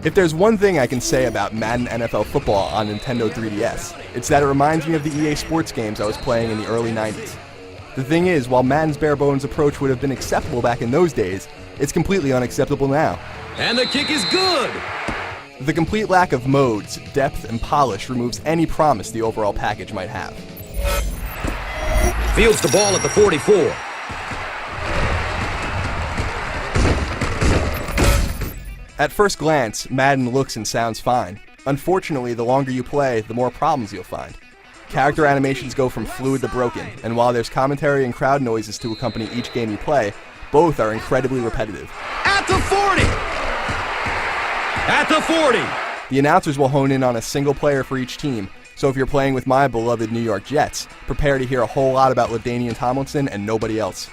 If there's one thing I can say about Madden NFL Football on Nintendo 3DS, it's that it reminds me of the EA Sports games I was playing in the early 90s. The thing is, while Madden's bare-bones approach would have been acceptable back in those days, it's completely unacceptable now. And the kick is good! The complete lack of modes, depth, and polish removes any promise the overall package might have. Fields the ball at the 44. At first glance, Madden looks and sounds fine. Unfortunately, the longer you play, the more problems you'll find. Character animations go from fluid to broken, and while there's commentary and crowd noises to accompany each game you play, both are incredibly repetitive. At the 40! At the 40! The announcers will hone in on a single player for each team, so if you're playing with my beloved New York Jets, prepare to hear a whole lot about LaDainian Tomlinson and nobody else.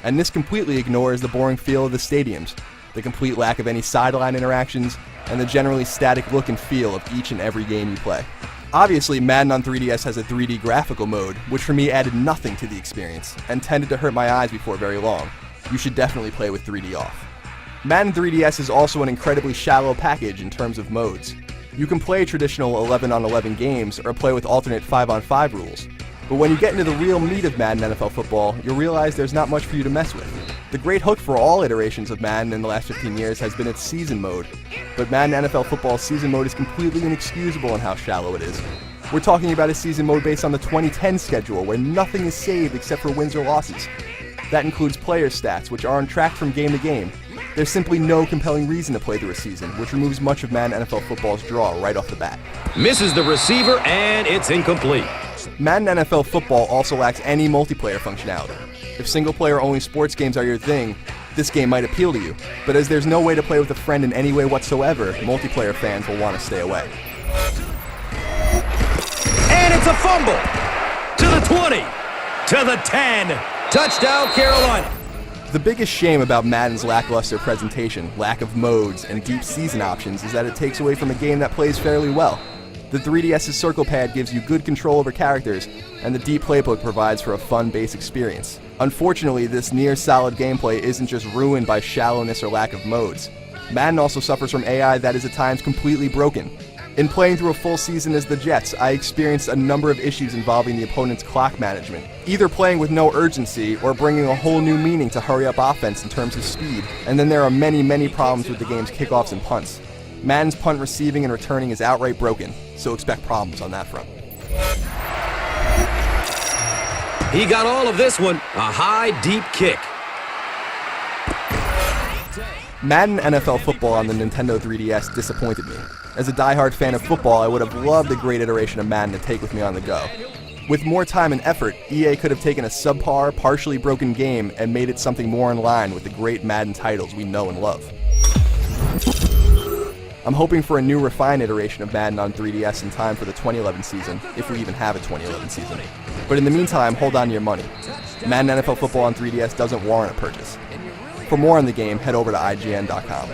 And this completely ignores the boring feel of the stadiums, the complete lack of any sideline interactions, and the generally static look and feel of each and every game you play. Obviously, Madden on 3DS has a 3D graphical mode, which for me added nothing to the experience, and tended to hurt my eyes before very long. You should definitely play with 3D off. Madden 3DS is also an incredibly shallow package in terms of modes. You can play traditional 11-on-11 games or play with alternate 5-on-5 rules. But when you get into the real meat of Madden NFL Football, you'll realize there's not much for you to mess with. The great hook for all iterations of Madden in the last 15 years has been its season mode, but Madden NFL Football's season mode is completely inexcusable in how shallow it is. We're talking about a season mode based on the 2010 schedule, where nothing is saved except for wins or losses. That includes player stats, which aren't tracked from game to game. There's simply no compelling reason to play through a season, which removes much of Madden NFL Football's draw right off the bat. Misses the receiver, and it's incomplete. Madden NFL Football also lacks any multiplayer functionality. If single-player only sports games are your thing, this game might appeal to you, but as there's no way to play with a friend in any way whatsoever, multiplayer fans will want to stay away. And it's a fumble! To the 20! To the 10! Touchdown, Carolina! The biggest shame about Madden's lackluster presentation, lack of modes, and deep season options is that it takes away from a game that plays fairly well. The 3DS's circle pad gives you good control over characters, and the deep playbook provides for a fun base experience. Unfortunately, this near-solid gameplay isn't just ruined by shallowness or lack of modes. Madden also suffers from AI that is at times completely broken. In playing through a full season as the Jets, I experienced a number of issues involving the opponent's clock management, either playing with no urgency or bringing a whole new meaning to hurry-up offense in terms of speed, and then there are many problems with the game's kickoffs and punts. Madden's punt receiving and returning is outright broken, so expect problems on that front. He got all of this one, a high, deep kick. Madden NFL Football on the Nintendo 3DS disappointed me. As a diehard fan of football, I would have loved a great iteration of Madden to take with me on the go. With more time and effort, EA could have taken a subpar, partially broken game and made it something more in line with the great Madden titles we know and love. I'm hoping for a new refined iteration of Madden on 3DS in time for the 2011 season, if we even have a 2011 season. But in the meantime, hold on to your money. Madden NFL Football on 3DS doesn't warrant a purchase. For more on the game, head over to IGN.com.